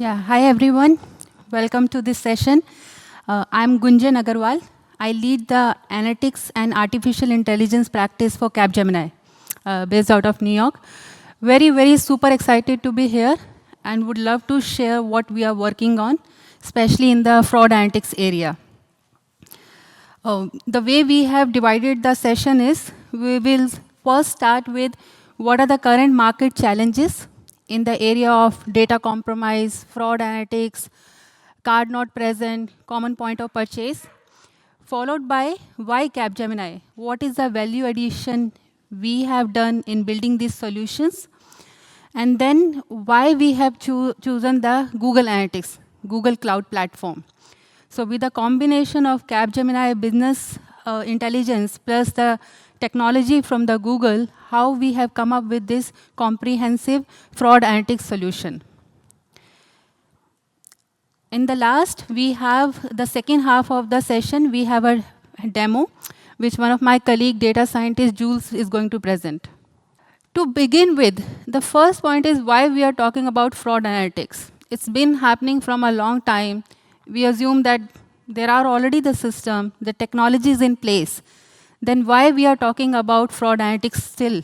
Yeah, hi everyone. Welcome to this session. I'm Gunjan Aggarwal. I lead the analytics and artificial intelligence practice for Capgemini, based out of New York. Very super excited to be here and would love to share what we are working on, especially in the fraud analytics area. The way we have divided the session is we will first start with what are the current market challenges in the area of data compromise, fraud analytics, card not present, common point of purchase, followed by why Capgemini, what is the value addition we have done in building these solutions, and then why we have chosen the Google Analytics, Google Cloud Platform. So with the combination of Capgemini business intelligence plus the technology from the Google, how we have come up with this comprehensive fraud analytics solution. In the last, we have the second half of the session, we have a demo, which one of my colleague, data scientist Jules, is going to present. To begin with, the first point is why we are talking about fraud analytics. It's been happening from a long time. We assume that there are already the system, the technology is in place. Then why we are talking about fraud analytics still?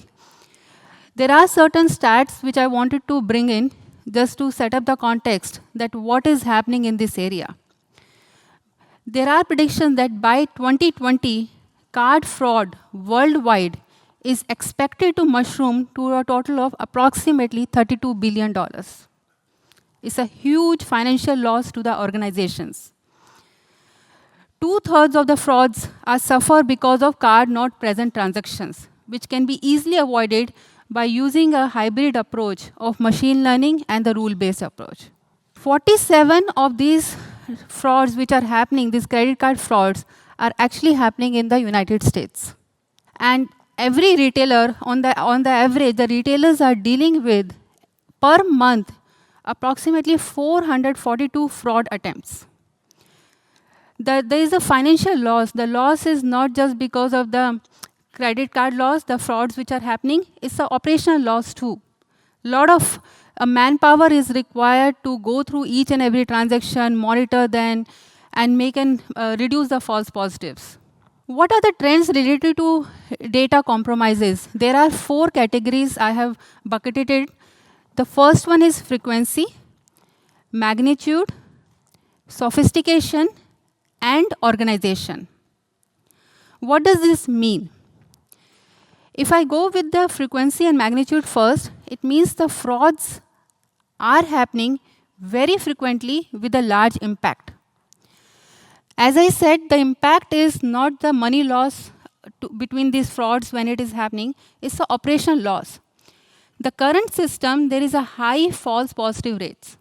There are certain stats which I wanted to bring in just to set up the context that what is happening in this area. There are predictions that by 2020, card fraud worldwide is expected to mushroom to a total of approximately $32 billion. It's a huge financial loss to the organizations. 2/3 of the frauds are suffered because of card not present transactions, which can be easily avoided by using a hybrid approach of machine learning and the rule-based approach. 47 of these frauds which are happening, these credit card frauds, are actually happening in the United States. And every retailer, on the average, the retailers are dealing with, per month, approximately 442 fraud attempts. There is a financial loss. The loss is not just because of the credit card loss, the frauds which are happening, it's an operational loss too. A lot of manpower is required to go through each and every transaction, monitor them, and make and reduce the false positives. What are the trends related to data compromises? There are 4 categories I have bucketed it. The first one is frequency, magnitude, sophistication, and organization. What does this mean? If I go with the frequency and magnitude first, it means the frauds are happening very frequently with a large impact. As I said, the impact is not the money loss between these frauds when it is happening, it's the operational loss. The current system, there is a high false positive rates.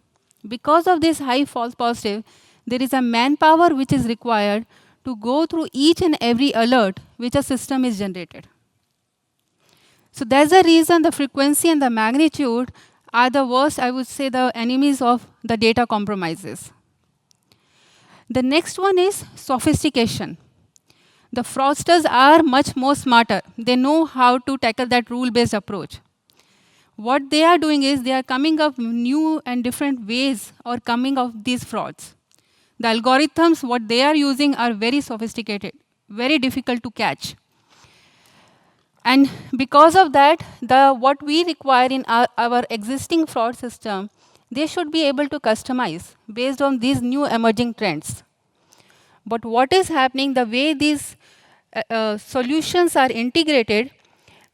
Because of this high false positive, there is a manpower which is required to go through each and every alert which a system is generated. So that's the reason the frequency and the magnitude are the worst, I would say, the enemies of the data compromises. The next one is sophistication. The fraudsters are much more smarter. They know how to tackle that rule-based approach. What they are doing is they are coming up new and different ways or coming of these frauds. The algorithms, what they are using are very sophisticated, very difficult to catch. And because of that, what we require in our existing fraud system, they should be able to customize based on these new emerging trends. But what is happening, the way these solutions are integrated,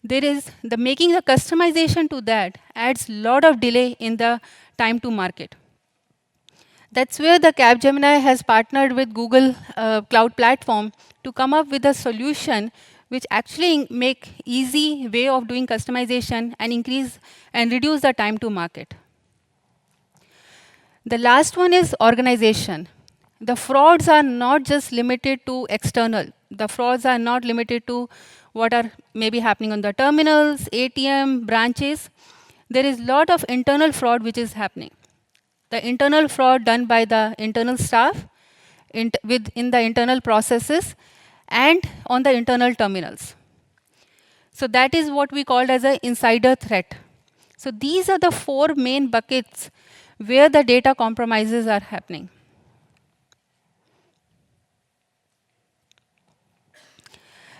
there is the making the customization to that adds a lot of delay in the time to market. That's where the Capgemini has partnered with Google Cloud Platform to come up with a solution which actually make easy way of doing customization and increase and reduce the time to market. The last one is organization. The frauds are not just limited to external. The frauds are not limited to what are maybe happening on the terminals, ATM, branches. There is a lot of internal fraud which is happening. The internal fraud done by the internal staff within the internal processes and on the internal terminals. So that is what we called as an insider threat. So these are the 4 main buckets where the data compromises are happening.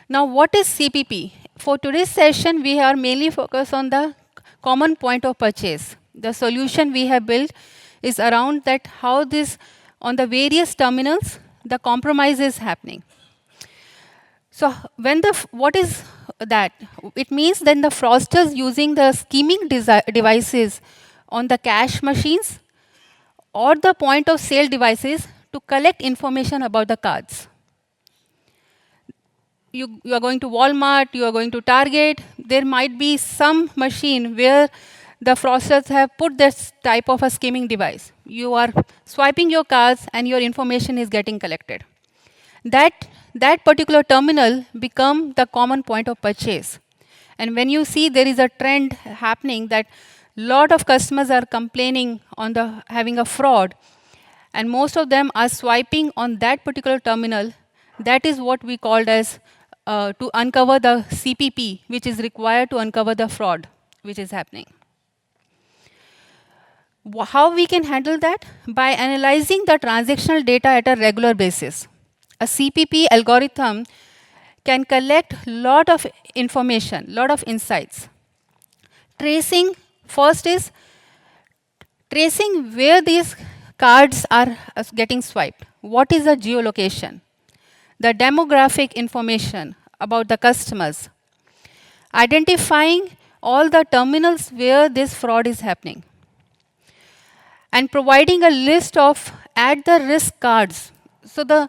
Now, what is CPP? For today's session, we are mainly focused on the common point of purchase. The solution we have built is around that how this, on the various terminals, the compromise is happening. So when what is that? It means then the fraudsters using the scheming devices on the cash machines or the point of sale devices to collect information about the cards. You are going to Walmart, you are going to Target, there might be some machine where the fraudsters have put this type of a skimming device. You are swiping your cards and your information is getting collected. That particular terminal become the common point of purchase. And when you see there is a trend happening that lot of customers are complaining on the having a fraud, and most of them are swiping on that particular terminal, that is what we called as to uncover the CPP, which is required to uncover the fraud which is happening. How we can handle that? By analyzing the transactional data at a regular basis. A CPP algorithm can collect lot of information, lot of insights. Tracing, first is tracing where these cards are getting swiped. What is the geolocation? The demographic information about the customers. Identifying all the terminals where this fraud is happening. And providing a list of at the risk cards. So the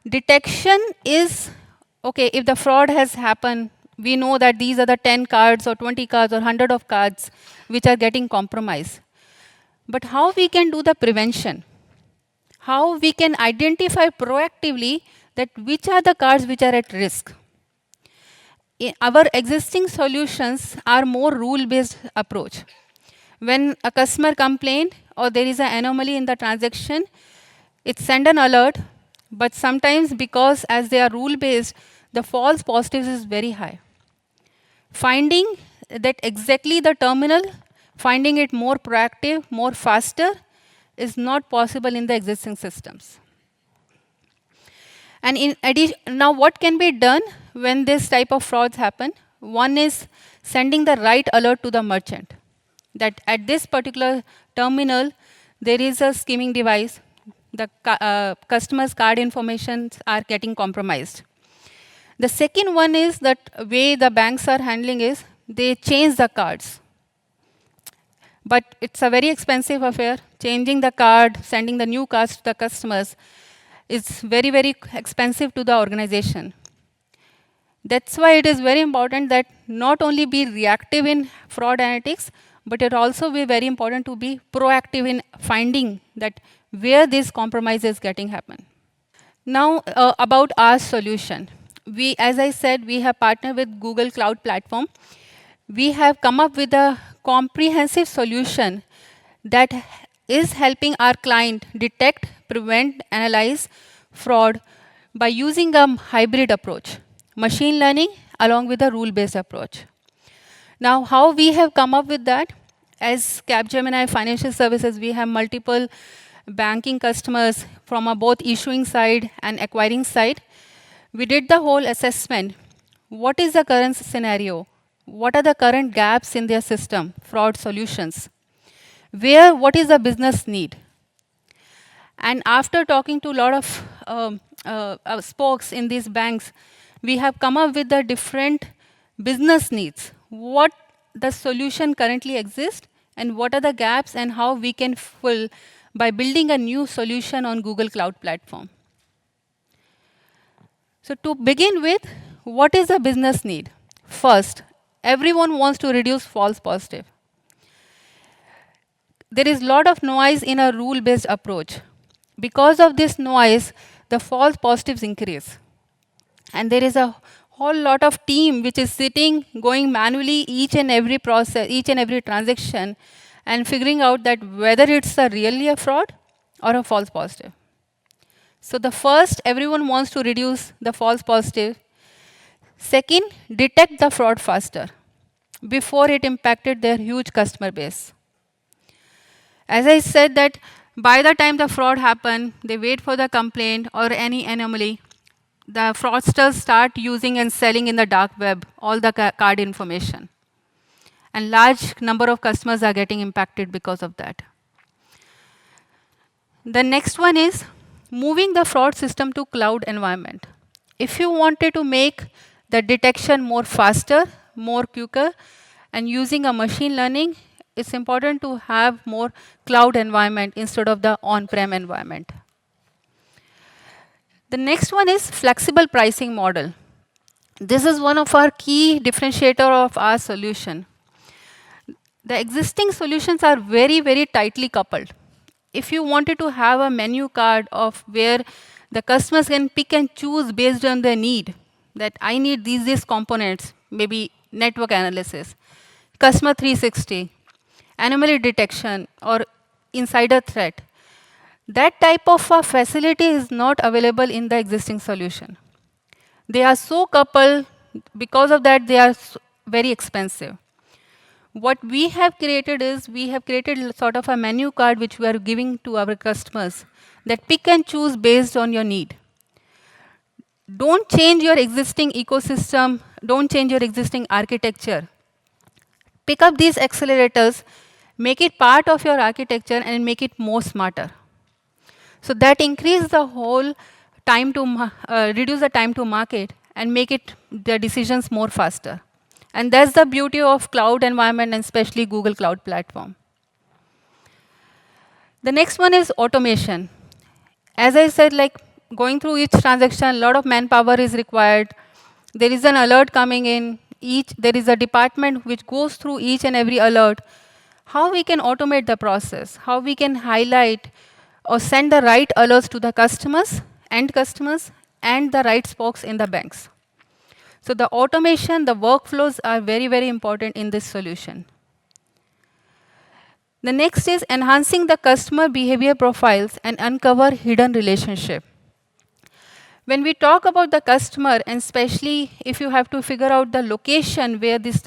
detection is, okay, if the fraud has happened, we know that these are the 10 cards or 20 cards or 100 of cards which are getting compromised. But how we can do the prevention? How we can identify proactively that which are the cards which are at risk? Our existing solutions are more rule-based approach. When a customer complains or there is an anomaly in the transaction, it sends an alert, but sometimes because as they are rule-based, the false positives is very high. Finding that exactly the terminal, finding it more proactive, more faster, is not possible in the existing systems. And in addition, now what can be done when this type of frauds happen? One is sending the right alert to the merchant, that at this particular terminal, there is a skimming device, the customer's card information are getting compromised. The second one is that way the banks are handling is they change the cards. But it's a very expensive affair. Changing the card, sending the new cards to the customers is very, very expensive to the organization. That's why it is very important that not only be reactive in fraud analytics, but it also be very important to be proactive in finding that where this compromise is getting happen. Now, about our solution. We, as I said, we have partnered with Google Cloud Platform. We have come up with a comprehensive solution that is helping our client detect, prevent, analyze fraud by using a hybrid approach, machine learning along with a rule-based approach. Now, how we have come up with that? As Capgemini Financial Services, we have multiple banking customers from both issuing side and acquiring side. We did the whole assessment. What is the current scenario? What are the current gaps in their system, fraud solutions? What is the business need? And after talking to a lot of spokes in these banks, we have come up with the different business needs. What the solution currently exists and what are the gaps and how we can fill by building a new solution on Google Cloud Platform. So to begin with, what is the business need? First, everyone wants to reduce false positive. There is a lot of noise in a rule-based approach. Because of this noise, the false positives increase. And there is a whole lot of team which is sitting, going manually each and every process, each and every transaction, and figuring out that whether it's really a fraud or a false positive. So the first, everyone wants to reduce the false positive. Second, detect the fraud faster before it impacted their huge customer base. As I said that by the time the fraud happen, they wait for the complaint or any anomaly. The fraudsters start using and selling in the dark web all the card information. And large number of customers are getting impacted because of that. The next one is moving the fraud system to cloud environment. If you wanted to make the detection more faster, more quicker, and using a machine learning, it's important to have more cloud environment instead of the on-prem environment. The next one is flexible pricing model. This is one of our key differentiator of our solution. The existing solutions are very, very tightly coupled. If you wanted to have a menu card of where the customers can pick and choose based on their need, that I need these components, maybe network analysis, customer 360, anomaly detection, or insider threat, that type of a facility is not available in the existing solution. They are so coupled, because of that, they are very expensive. What we have created is, we have created sort of a menu card which we are giving to our customers that pick and choose based on your need. Don't change your existing ecosystem, don't change your existing architecture. Pick up these accelerators, make it part of your architecture and make it more smarter. So that increase the whole time to, reduce the time to market and make it the decisions more faster. And that's the beauty of cloud environment and especially Google Cloud Platform. The next one is automation. As I said, like going through each transaction, a lot of manpower is required. There is an alert coming in. There is a department which goes through each and every alert. How we can automate the process? How we can highlight or send the right alerts to the customers, end customers, and the right spokes in the banks. So the automation, the workflows are very, very important in this solution. The next is enhancing the customer behavior profiles and uncover hidden relationship. When we talk about the customer, and especially if you have to figure out the location where these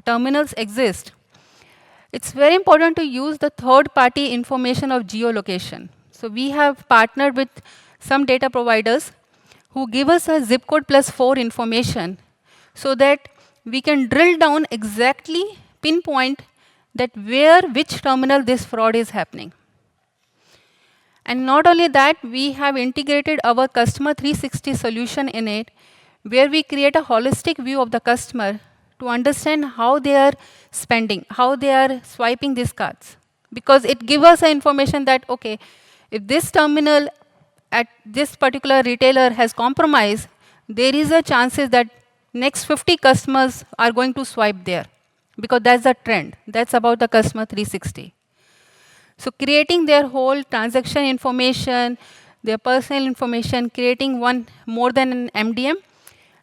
terminals exist, it's very important to use the third-party information of geolocation. So we have partnered with some data providers who give us a zip code plus 4 information so that we can drill down exactly, pinpoint that which terminal this fraud is happening. And not only that, we have integrated our customer 360 solution in it, where we create a holistic view of the customer to understand how they are spending, how they are swiping these cards. Because it gives us information that, okay, if this terminal at this particular retailer has compromised, there is a chances that next 50 customers are going to swipe there. Because that's the trend. That's about the customer 360. So creating their whole transaction information, their personal information, creating one more than an MDM,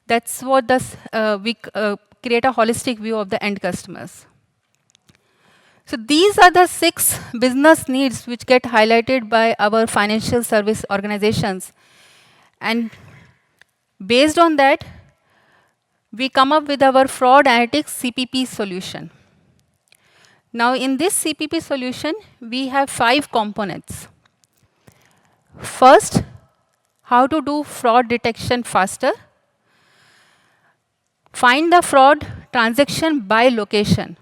that's what we create a holistic view of the end customers. So these are the 6 business needs which get highlighted by our financial service organizations. And based on that, we come up with our fraud analytics CPP solution. Now in this CPP solution, we have 5 components. First, how to do fraud detection faster. Find the fraud transaction by location.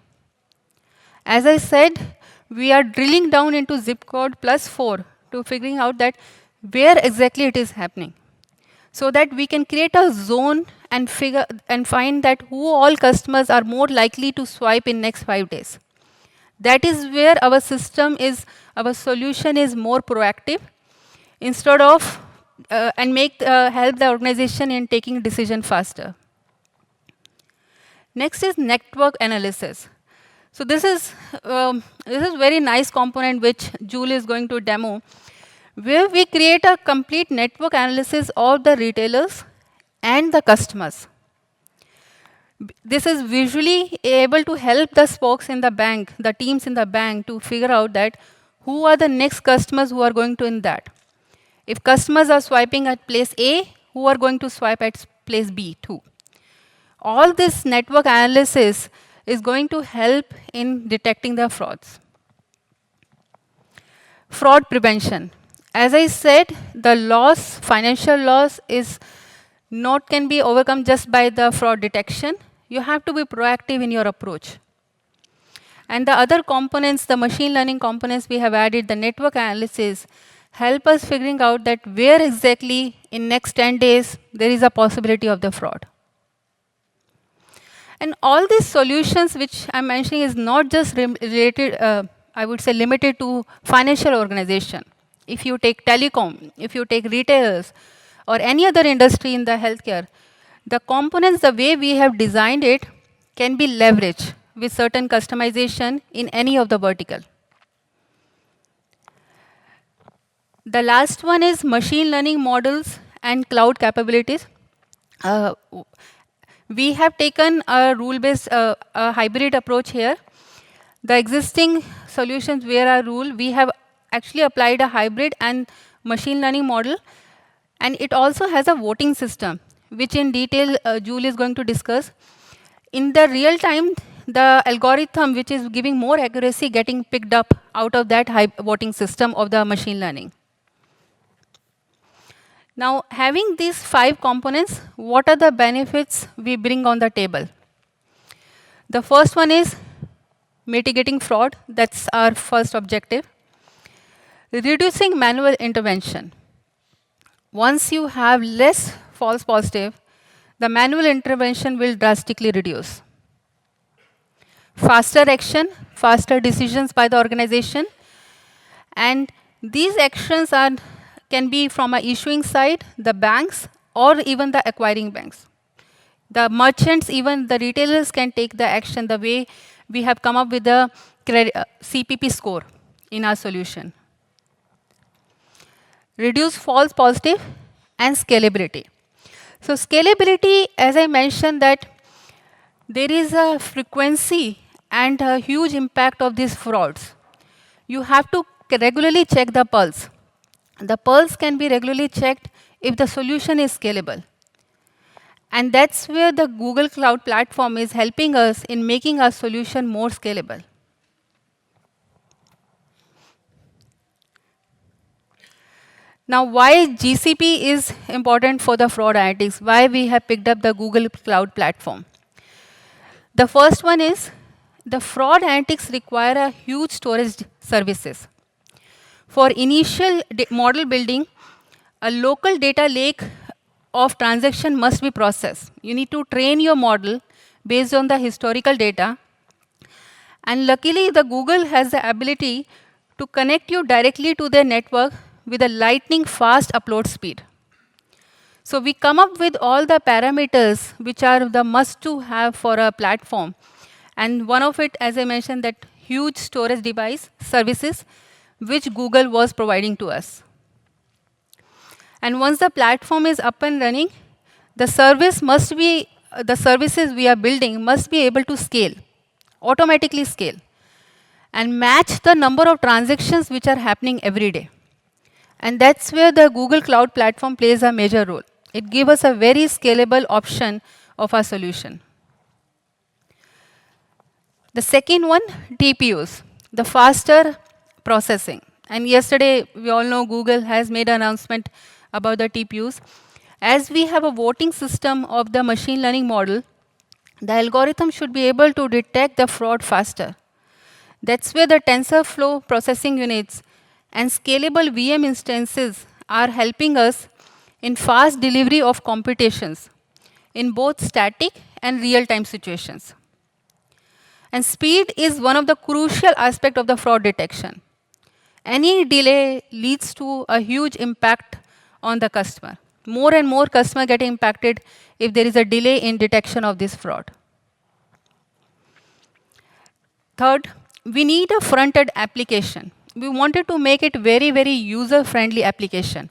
As I said, we are drilling down into zip code plus 4 to figuring out that where exactly it is happening, so that we can create a zone and find that who all customers are more likely to swipe in next 5 days. That is where our solution is more proactive instead of and help the organization in taking decision faster. Next is network analysis. So this is very nice component which Julie is going to demo, where we create a complete network analysis of the retailers and the customers. This is visually able to help the spokes in the bank, the teams in the bank, to figure out that who are the next customers who are going to in that. If customers are swiping at place A, who are going to swipe at place B too. All this network analysis is going to help in detecting the frauds. Fraud prevention. As I said, the loss, financial loss is not can be overcome just by the fraud detection. You have to be proactive in your approach. And the other components, the machine learning components we have added, the network analysis, help us figuring out that where exactly in next 10 days there is a possibility of the fraud. And all these solutions which I'm mentioning is not just related, I would say limited to financial organization. If you take telecom, if you take retailers, or any other industry in the healthcare, the components, the way we have designed it, can be leveraged with certain customization in any of the vertical. The last one is machine learning models and cloud capabilities. Uh, we have taken a rule-based, a hybrid approach here. The existing solutions where are rule, we have actually applied a hybrid and machine learning model, and it also has a voting system, which in detail Julie is going to discuss. In the real time, the algorithm which is giving more accuracy getting picked up out of that voting system of the machine learning. Now, having these 5 components, what are the benefits we bring on the table? The first one is mitigating fraud. That's our first objective. Reducing manual intervention. Once you have less false positive, the manual intervention will drastically reduce. Faster action, faster decisions by the organization, and these actions can be from a issuing side, the banks, or even the acquiring banks. The merchants, even the retailers can take the action the way we have come up with the CPP score in our solution. Reduce false positive and scalability. So scalability, as I mentioned, that there is a frequency and a huge impact of these frauds. You have to regularly check the pulse. The pulse can be regularly checked if the solution is scalable. And that's where the Google Cloud Platform is helping us in making our solution more scalable. Now, why GCP is important for the fraud analytics? Why we have picked up the Google Cloud Platform? The first one is the fraud analytics require a huge storage services. For initial model building, a local data lake of transaction must be processed. You need to train your model based on the historical data. And luckily, the Google has the ability to connect you directly to their network with a lightning fast upload speed. So we come up with all the parameters which are the must to have for a platform. And one of it, as I mentioned, that huge storage device services which Google was providing to us. And once the platform is up and running, the services we are building must be able to scale, automatically scale, and match the number of transactions which are happening every day. And that's where the Google Cloud Platform plays a major role. It gives us a very scalable option of our solution. The second one, TPUs, the faster processing. And yesterday, we all know Google has made an announcement about the TPUs. As we have a voting system of the machine learning model, the algorithm should be able to detect the fraud faster. That's where the TensorFlow processing units and scalable VM instances are helping us in fast delivery of computations in both static and real-time situations. And speed is one of the crucial aspects of the fraud detection. Any delay leads to a huge impact on the customer. More and more customers get impacted if there is a delay in detection of this fraud. Third, we need a front-end application. We wanted to make it very, very user-friendly application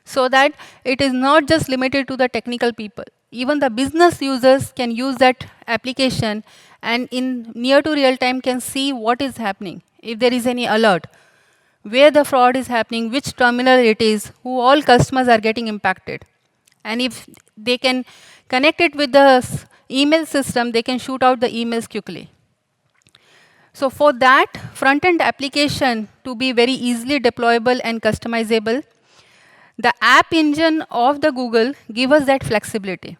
so that it is not just limited to the technical people. Even the business users can use that application and in near to real time can see what is happening, if there is any alert, where the fraud is happening, which terminal it is, who all customers are getting impacted. And if they can connect it with the email system, they can shoot out the emails quickly. So for that front-end application to be very easily deployable and customizable, the app engine of the Google gives us that flexibility.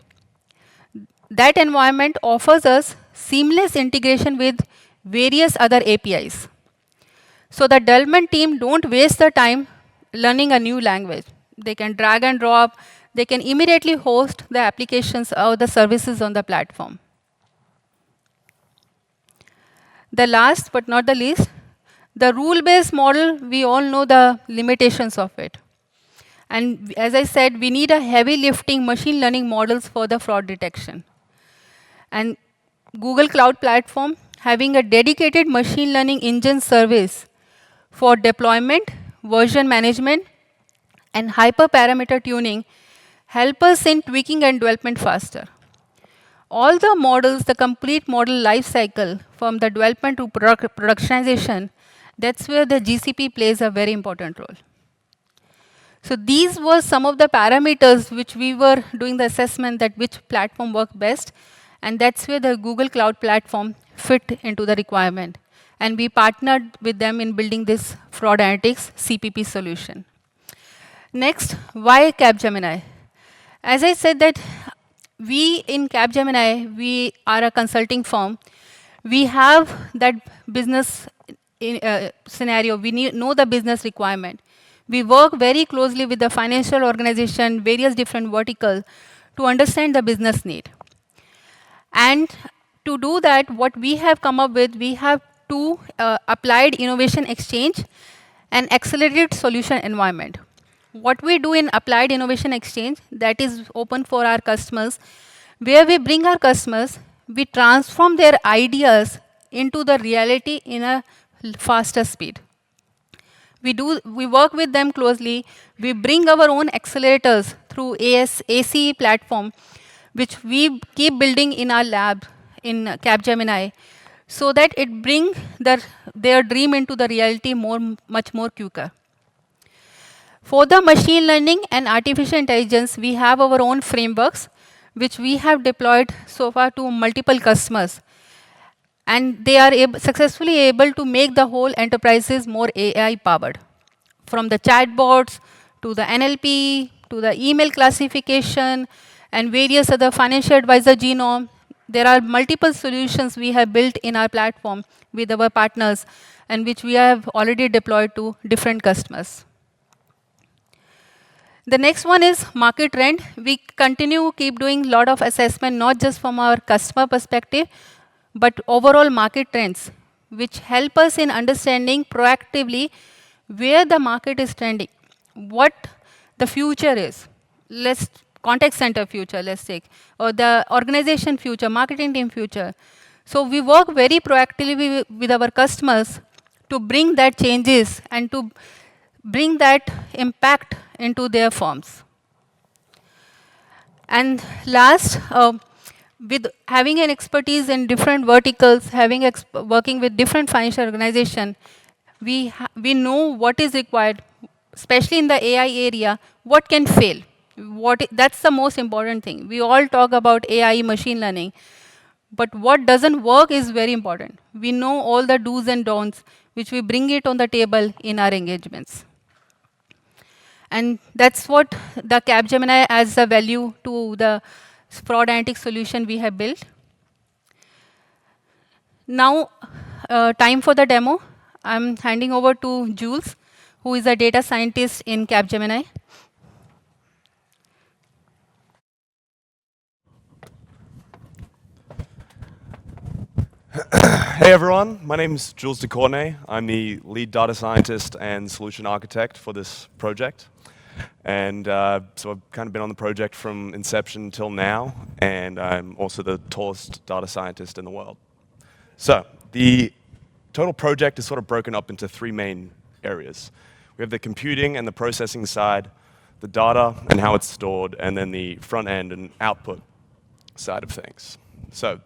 That environment offers us seamless integration with various other APIs. So the development team don't waste the time learning a new language. They can drag and drop. They can immediately host the applications or the services on the platform. The last but not the least, the rule-based model, we all know the limitations of it. And as I said, we need a heavy lifting machine learning models for the fraud detection. And Google Cloud Platform having a dedicated machine learning engine service for deployment, version management, and hyperparameter tuning help us in tweaking and development faster. All the models, the complete model lifecycle from the development to productionization, that's where the GCP plays a very important role. So these were some of the parameters which we were doing the assessment that which platform worked best, and that's where the Google Cloud Platform fit into the requirement. And we partnered with them in building this fraud analytics CPP solution. Next, why Capgemini? As I said that we in Capgemini, we are a consulting firm. We have that business scenario. We know the business requirement. We work very closely with the financial organization, various different verticals, to understand the business need. And to do that, what we have come up with, we have two applied innovation exchange and accelerated solution environment. What we do in applied innovation exchange, that is open for our customers, where we bring our customers, we transform their ideas into the reality in a faster speed. We work with them closely. We bring our own accelerators through ACE platform, which we keep building in our lab in Capgemini, so that it brings their dream into the reality much more quicker. For the machine learning and artificial intelligence, we have our own frameworks, which we have deployed so far to multiple customers. And they are successfully able to make the whole enterprises more AI powered. From the chatbots to the NLP to the email classification and various other financial advisor genome, there are multiple solutions we have built in our platform with our partners and which we have already deployed to different customers. The next one is market trend. We continue keep doing a lot of assessment, not just from our customer perspective, but overall market trends, which help us in understanding proactively where the market is trending, what the future is. Let's contact center future, let's take, or the organization future, marketing team future. So we work very proactively with our customers to bring that changes and to bring that impact into their firms. And last, with having an expertise in different verticals, working with different financial organizations, we know what is required, especially in the AI area, what can fail. That's the most important thing. We all talk about AI, machine learning, but what doesn't work is very important. We know all the do's and don'ts, which we bring it on the table in our engagements. And that's what the Capgemini adds a value to the fraud analytics solution we have built. Now, time for the demo. I'm handing over to Jules, who is a data scientist in Capgemini. Hey everyone, my name is Jules DeCournay. I'm the lead data scientist and solution architect for this project. And so I've kind of been on the project from inception till now, and I'm also the tallest data scientist in the world. So the total project is sort of broken up into three main areas. We have the computing and the processing side, the data and how it's stored, and then the front end and output side of things. So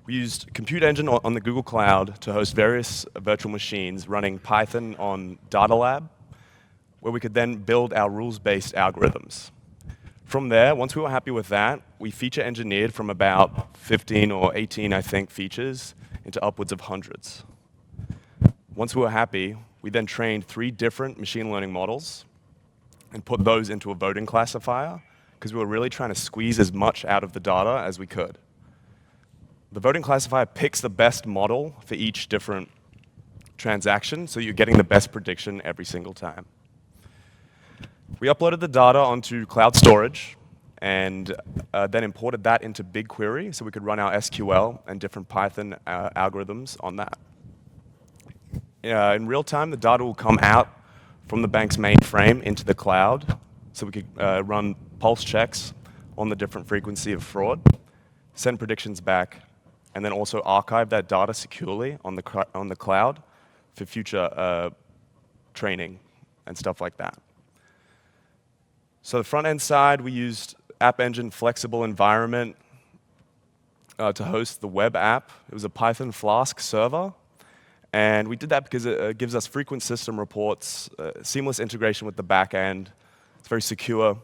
we used Compute Engine on the Google Cloud to host various virtual machines running Python on Data Lab, where we could then build our rules-based algorithms. From there, once we were happy with that, we feature engineered from about 15 or 18, I think, features into upwards of hundreds. Once we were happy, we then trained 3 different machine learning models and put those into a voting classifier because we were really trying to squeeze as much out of the data as we could. The voting classifier picks the best model for each different transaction, so you're getting the best prediction every single time. We uploaded the data onto cloud storage and then imported that into BigQuery so we could run our SQL and different Python algorithms on that. In real time, the data will come out from the bank's mainframe into the cloud so we could run pulse checks on the different frequency of fraud, send predictions back, and then also archive that data securely on the cloud for future training and stuff like that. So the front-end side, we used App Engine flexible environment to host the web app. It was a Python Flask server. And we did that because it gives us frequent system reports, seamless integration with the back end. It's very secure.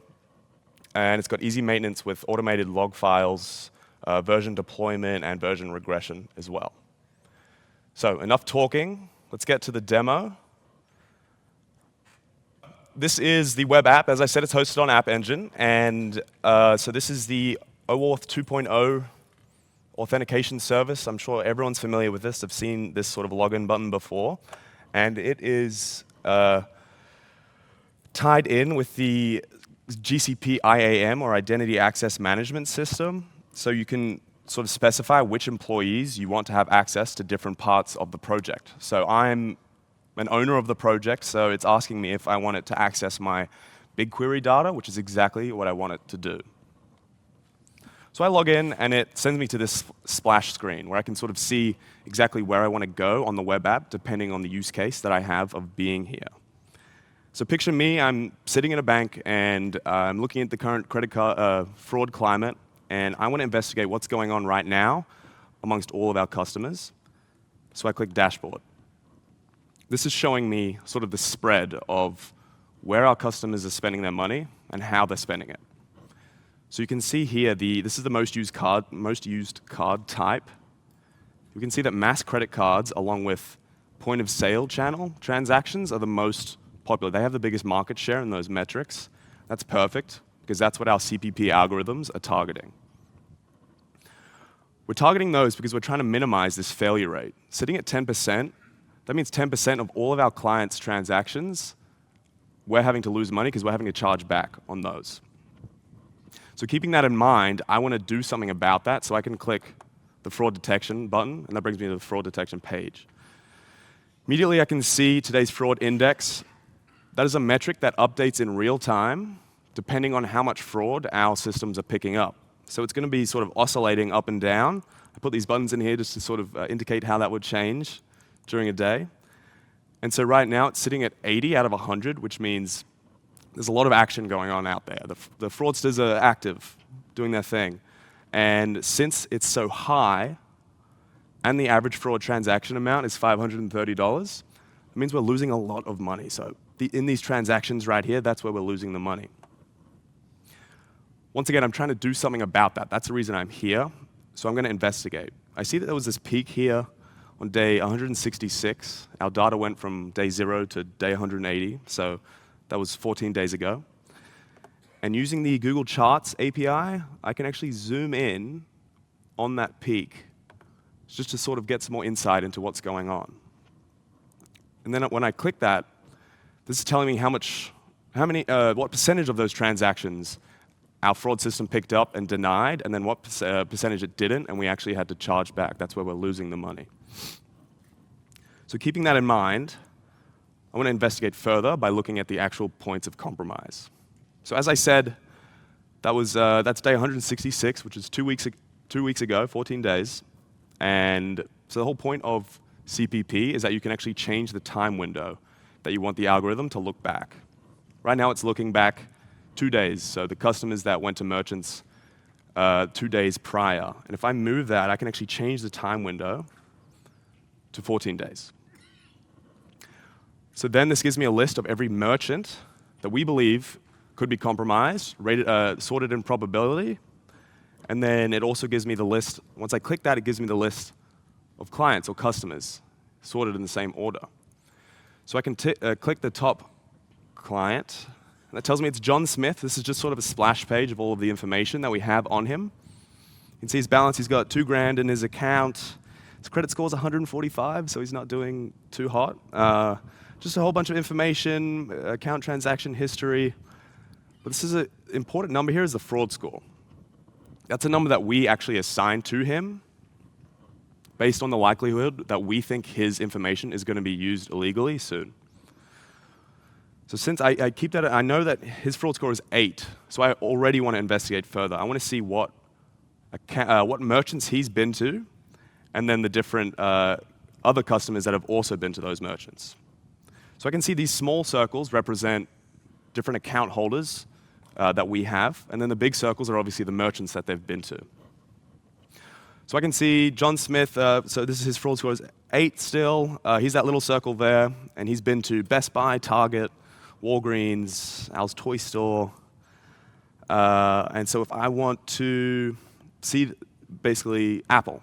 And it's got easy maintenance with automated log files, version deployment, and version regression as well. So enough talking. Let's get to the demo. This is the web app. As I said, it's hosted on App Engine. And so this is the OAuth 2.0 authentication service. I'm sure everyone's familiar with this. I've seen this sort of login button before. And it is tied in with the GCP IAM, or Identity Access Management System. So you can sort of specify which employees you want to have access to different parts of the project. So I'm an owner of the project, so it's asking me if I want it to access my BigQuery data, which is exactly what I want it to do. So I log in, and it sends me to this splash screen where I can sort of see exactly where I want to go on the web app, depending on the use case that I have of being here. So picture me, I'm sitting in a bank, and I'm looking at the current credit card fraud climate, and I want to investigate what's going on right now amongst all of our customers. So I click Dashboard. This is showing me sort of the spread of where our customers are spending their money and how they're spending it. So you can see here, this is the most used card type. We can see that mass credit cards, along with point of sale channel transactions, are the most popular. They have the biggest market share in those metrics. That's perfect, because that's what our CPP algorithms are targeting. We're targeting those because we're trying to minimize this failure rate. Sitting at 10%, that means 10% of all of our clients' transactions, we're having to lose money because we're having to charge back on those. So keeping that in mind, I want to do something about that, so I can click the fraud detection button, and that brings me to the fraud detection page. Immediately, I can see today's fraud index. That is a metric that updates in real time, depending on how much fraud our systems are picking up. So it's going to be sort of oscillating up and down. I put these buttons in here just to sort of indicate how that would change during a day. And so right now, it's sitting at 80 out of 100, which means there's a lot of action going on out there. The fraudsters are active, doing their thing. And since it's so high, and the average fraud transaction amount is $530, it means we're losing a lot of money. So in these transactions right here, that's where we're losing the money. Once again, I'm trying to do something about that. That's the reason I'm here. So I'm going to investigate. I see that there was this peak here on day 166. Our data went from day 0 to day 180. So that was 14 days ago. And using the Google Charts API, I can actually zoom in on that peak just to sort of get some more insight into what's going on. And then when I click that, this is telling me what percentage of those transactions our fraud system picked up and denied, and then what percentage it didn't, and we actually had to charge back. That's where we're losing the money. So keeping that in mind, I want to investigate further by looking at the actual points of compromise. So as I said, that's day 166, which is 2 weeks ago, 14 days. And so the whole point of CPP is that you can actually change the time window that you want the algorithm to look back. Right now, it's looking back 2 days. So the customers that went to merchants 2 days prior. And if I move that, I can actually change the time window to 14 days. So then this gives me a list of every merchant that we believe could be compromised, sorted in probability. And then it also gives me the list. Once I click that, it gives me the list of clients or customers sorted in the same order. So I can click the top client. And that tells me it's John Smith. This is just sort of a splash page of all of the information that we have on him. You can see his balance. He's got $2,000 in his account. His credit score is 145, so he's not doing too hot. Just a whole bunch of information, account transaction history. But this is an important number here is the fraud score. That's a number that we actually assign to him based on the likelihood that we think his information is going to be used illegally soon. So since I keep that, I know that his fraud score is 8, so I already want to investigate further. I want to see what merchants he's been to, and then the different other customers that have also been to those merchants. So I can see these small circles represent different account holders that we have, and then the big circles are obviously the merchants that they've been to. So I can see John Smith, so this is his fraud score is 8 still. He's that little circle there, and he's been to Best Buy, Target, Walgreens, Al's Toy Store. And so if I want to see basically Apple.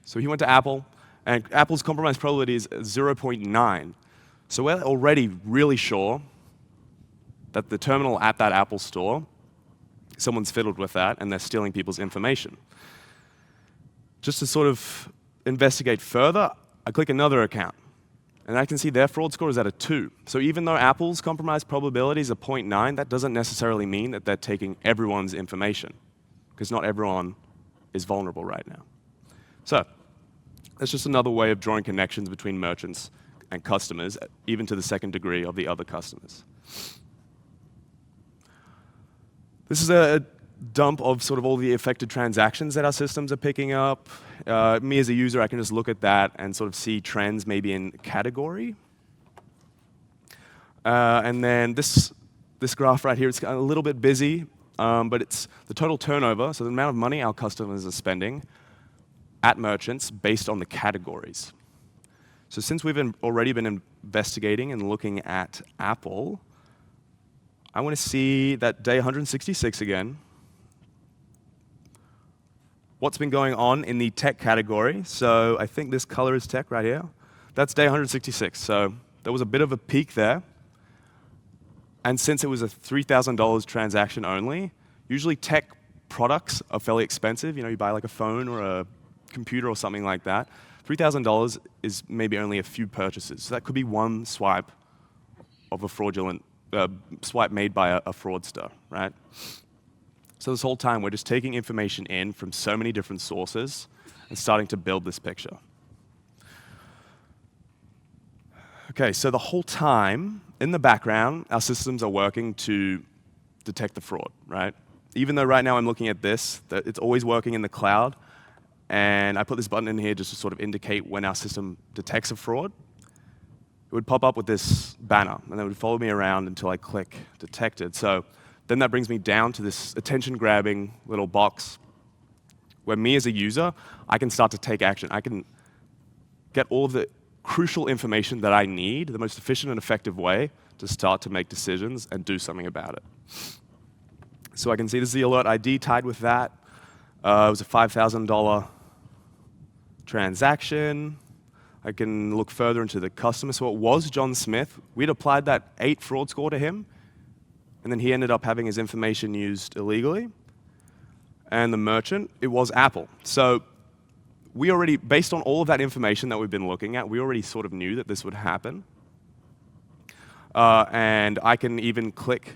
So he went to Apple, and Apple's compromise probability is 0.9. So we're already really sure that the terminal at that Apple store, someone's fiddled with that, and they're stealing people's information. Just to sort of investigate further, I click another account, and I can see their fraud score is at a 2. So even though Apple's compromise probability is a 0.9, that doesn't necessarily mean that they're taking everyone's information, because not everyone is vulnerable right now. So that's just another way of drawing connections between merchants and customers, even to the second degree of the other customers. This is a dump of sort of all the affected transactions that our systems are picking up. Me as a user, I can just look at that and sort of see trends maybe in category. And then this graph right here is a little bit busy, but it's the total turnover, so the amount of money our customers are spending at merchants based on the categories. So since we've already been investigating and looking at Apple, I want to see that day 166 again. What's been going on in the tech category? So I think this color is tech right here. That's day 166. So there was a bit of a peak there. And since it was a $3,000 transaction only, usually tech products are fairly expensive. You know, you buy like a phone or a computer or something like that. $3,000 is maybe only a few purchases. So that could be one swipe of a fraudulent swipe made by a fraudster, right? So this whole time, we're just taking information in from so many different sources and starting to build this picture. Okay, so the whole time, in the background, our systems are working to detect the fraud, right? Even though right now I'm looking at this, it's always working in the cloud, and I put this button in here just to sort of indicate when our system detects a fraud. It would pop up with this banner, and it would follow me around until I click detected. So then that brings me down to this attention-grabbing little box where me as a user, I can start to take action. I can get all of the crucial information that I need, the most efficient and effective way to start to make decisions and do something about it. So I can see this is the alert ID tied with that. It was a $5,000 transaction. I can look further into the customer. So it was John Smith. We'd applied that 8 fraud score to him, and then he ended up having his information used illegally. And the merchant, it was Apple. So we already, based on all of that information that we've been looking at, we already sort of knew that this would happen. And I can even click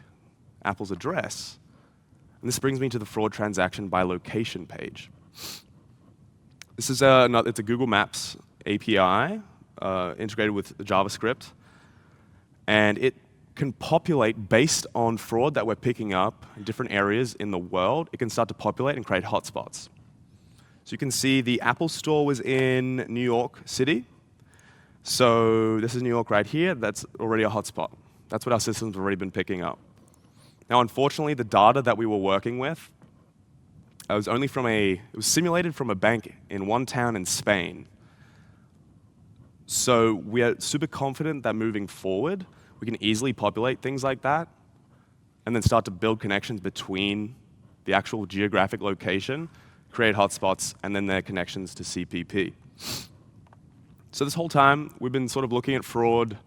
Apple's address. And this brings me to the fraud transaction by location page. This is it's a Google Maps API integrated with JavaScript. And it can populate based on fraud that we're picking up in different areas in the world. It can start to populate and create hotspots. So you can see the Apple store was in New York City. So this is New York right here. That's already a hotspot. That's what our systems have already been picking up. Now, unfortunately, the data that we were working with, it was simulated from a bank in one town in Spain. So we are super confident that moving forward, we can easily populate things like that and then start to build connections between the actual geographic location, create hotspots, and then their connections to CPP. So this whole time, we've been sort of looking at fraud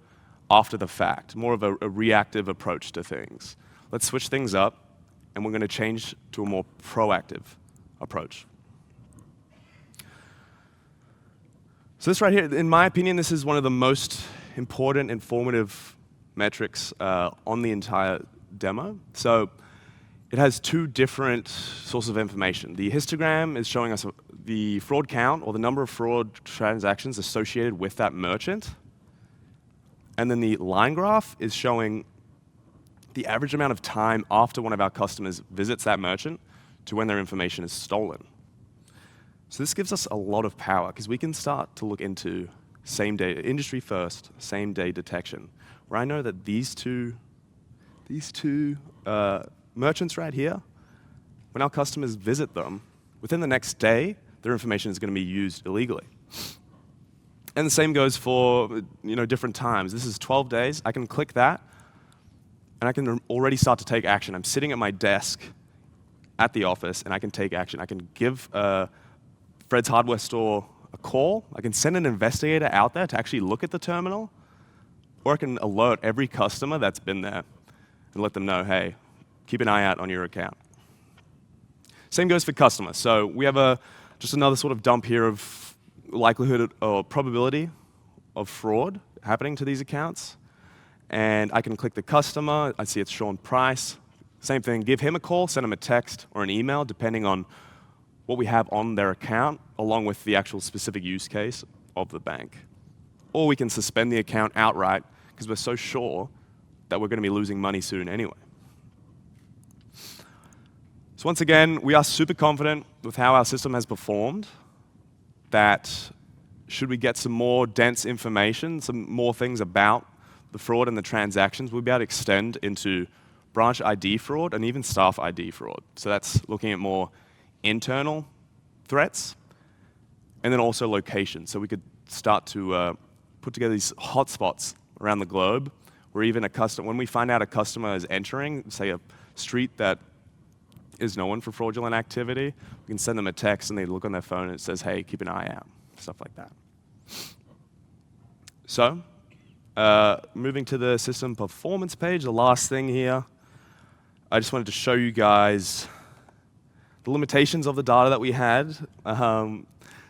after the fact, more of a reactive approach to things. Let's switch things up, and we're going to change to a more proactive approach. So this right here, in my opinion, this is one of the most important, informative metrics on the entire demo. So it has two different sources of information. The histogram is showing us the fraud count, or the number of fraud transactions associated with that merchant. And then the line graph is showing the average amount of time after one of our customers visits that merchant to when their information is stolen. So this gives us a lot of power, because we can start to look into same-day, industry first, same-day detection, where I know that these two merchants right here, when our customers visit them, within the next day, their information is going to be used illegally. And the same goes for different times. This is 12 days. I can click that, and I can already start to take action. I'm sitting at my desk at the office, and I can take action. I can give Fred's hardware store a call. I can send an investigator out there to actually look at the terminal, or I can alert every customer that's been there and let them know, hey, keep an eye out on your account. Same goes for customers. So we have just another sort of dump here of likelihood or probability of fraud happening to these accounts. And I can click the customer. I see it's Sean Price. Same thing, give him a call, send him a text or an email, depending on what we have on their account, along with the actual specific use case of the bank. Or we can suspend the account outright, because we're so sure that we're going to be losing money soon anyway. So once again, we are super confident with how our system has performed, that should we get some more dense information, some more things about the fraud and the transactions, we'll be able to extend into branch ID fraud and even staff ID fraud. So that's looking at more internal threats, and then also location. So we could start to put together these hotspots around the globe, where even when we find out a customer is entering, say, a street that is known for fraudulent activity, we can send them a text and they look on their phone and it says, hey, keep an eye out, stuff like that. So, moving to the system performance page, the last thing here, I just wanted to show you guys the limitations of the data that we had.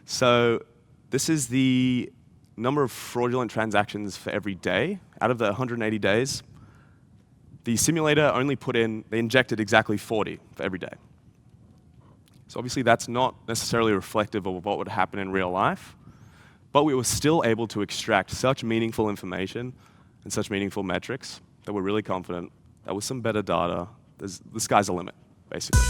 So this is the number of fraudulent transactions for every day. Out of the 180 days, the simulator only they injected exactly 40 for every day. So obviously that's not necessarily reflective of what would happen in real life, but we were still able to extract such meaningful information and such meaningful metrics that we're really confident that with some better data, the sky's the limit, basically.